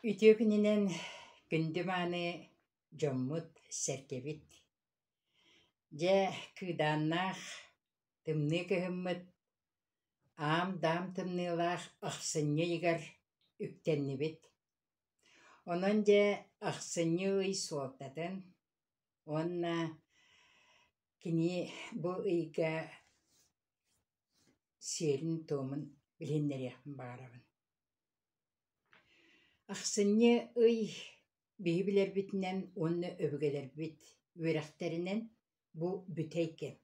Ütüөгүнүнэн күндү мааны дьоммут сэркэбит. Дьэ кыыдааннаах тымныы көһүммүт аам даам тымныылаах ахсынньы ыйыгар үктэннибит. Онон дьэ ахсынньы ый суолтатын, уонна кини бу ыйга сиэрин туомун билиннэриэхпин баҕарабын. Ахсынньы ый биһи билэрбитинэн уонна өбүгэлэрбит үөрэхтэринэн бу бүтэй кэм.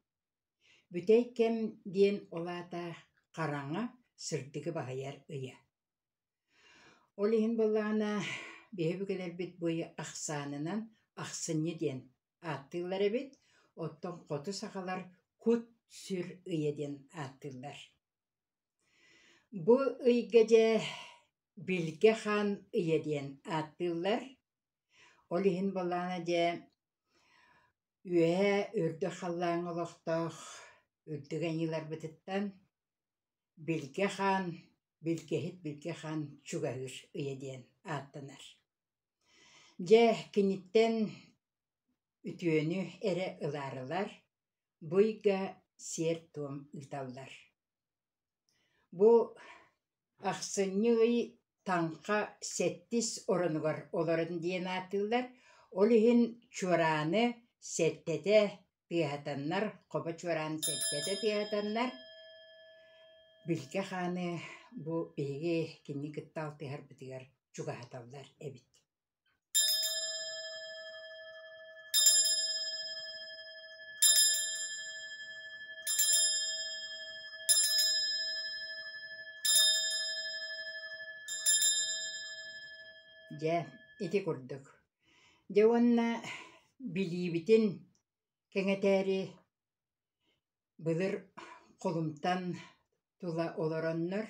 Бүтэй кэм диэн олаата хараҥа сырдыгы баһайар ыйа. Ол иһин боллаҕына биһи бүгэлэрбит бу ый ахсаанынан ахсынньы диэн ааттыыллар эбит, оттон хоту саҕалар кут сүр ыйа диэн ааттыыллар. Бу ыйга дьэ билгэ хаан ыйа диэн ааттыыллар. Ол иһин боллаҕына дьэ үөһэ үрдүк халлааҥҥа олохтоох үрдүк эҥиилэрбытыттан билгэ хаан, билгэһит билгэ хаан чугаһыыр ыйа диэн ааттанар. Дьэ киниттэн үтүөнү эрэ ылаарылар, бу ыйга сиэр туом ыыталлар. Бу ахсынньы ый таҥха сэттис оронугар олорон диэн ааттыыллар. Ол иһин чуорааны сэттэтэ тыаһатаннар, хоба чуорааны сэттэтэ тыаһатаннар. Билгэ хааны бу биһиги кини кыттаал тыаһарбытыгар чугаһаталлар эбит. Дьэ ити курдук. Дьэ уонна билиибитин кэҥэтээри былыр холумтан тула олороннор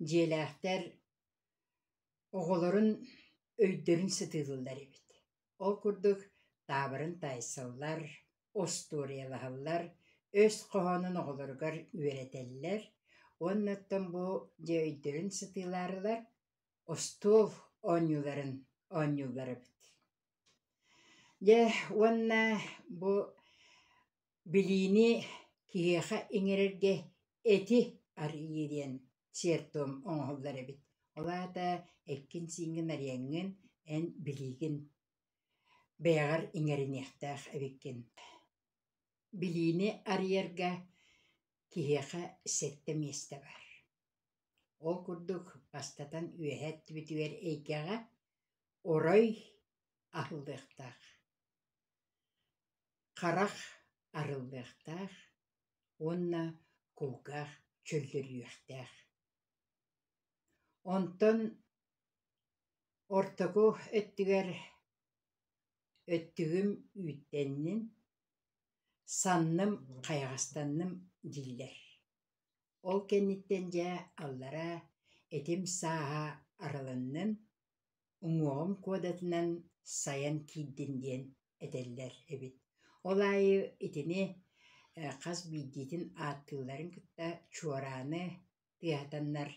дьиэлээхтэр оҕолорун өйдөрүн сытыылыллар эбит. Ол курдук таабырын таайсаллар, остуориалаһаллар, өс хоһонун оҕолоругар үөрэтэллэр. Уоннаттан бу дьэ өйдөрүн сытыылаарылар остуол оонньууларын оонньуулларыбыт. Дьэ уонна бу билиини киһиэхэ иҥэрэргэ эти арыйыы диэн сиэр туом оҥоһуллар эбит. Олаата эккин сииҥҥин арыйаҥҥын эн билиигин бэйэҕэр иҥэриниэхтээх эбиккин. Билиини арыйарга киһиэхэ сэттэ миэстэ бар. Ол курдук бастатан үөһэ эттибитигэр эйгэҕэ орой аһыллыахтаах, харах арыллыахтаах, уонна кулгаах чөллөрүөхтээх. Онтон ортоку өттүгэр өттүгүм үүттэннин, санным хайаҕастанным дииллэр. Ол кэнниттэн дьэ аллара этим сааһа араланнын уҥуоҕум куодатынан сайан киирдин диэн этэллэр эбит. Ол аайы итини хас биирдиитин ааттыылларын кытта чуорааны тыаһатаннар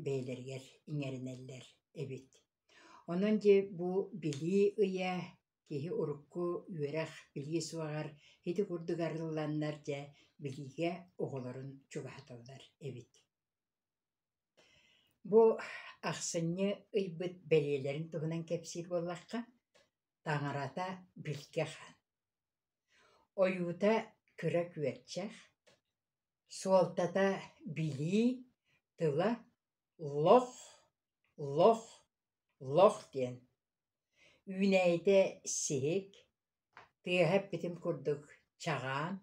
бэйэлэригэр иҥэринэллэр эбит. Онон дьэ бу билии ыйа киһи урукку үөрэх билии суаҕар ити курдук арылланнар дьэ билиигэ оҕолорун чугаһаталлар эбит. Бу ахсынньы ыйбыт бэлиэлэрин туһунан кэпсиир буоллахха таҥарата билгэ хаан. Ойуута кыра күөрчэх, суолтата билии тыла лох, лох, лох диэн үүнэйдэ сиһик, тыаһа битим курдук чаҕаан,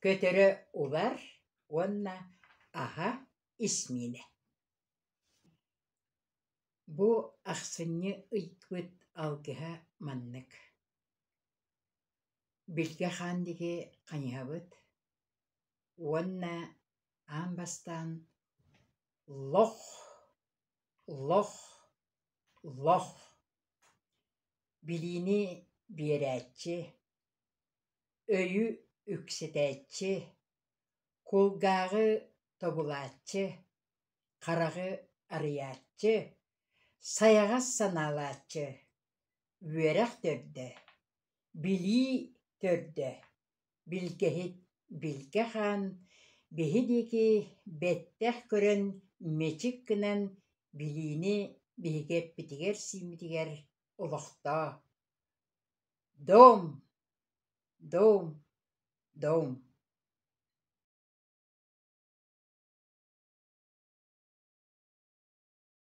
көтөрө улар, уонна аһа исмиинэ. Бу ахсынньы ыйбыт алгыһа маннык. Билгэ хаан диги хаñыһабыт, уонна аан бастаан лох, лох, лох. Билиини биэрээччи, өйү үксэтээтчи, кулгааҕы тобулааччы, хараҕы арыяаччы, Sayağas sanalatçı. Üerek törde. Bili törde. Bilgehit bilgehan. Bihidiki betteh körün meçik gınan biliğini bihigep bitiger simitiger olakta. Dom, dom, dom.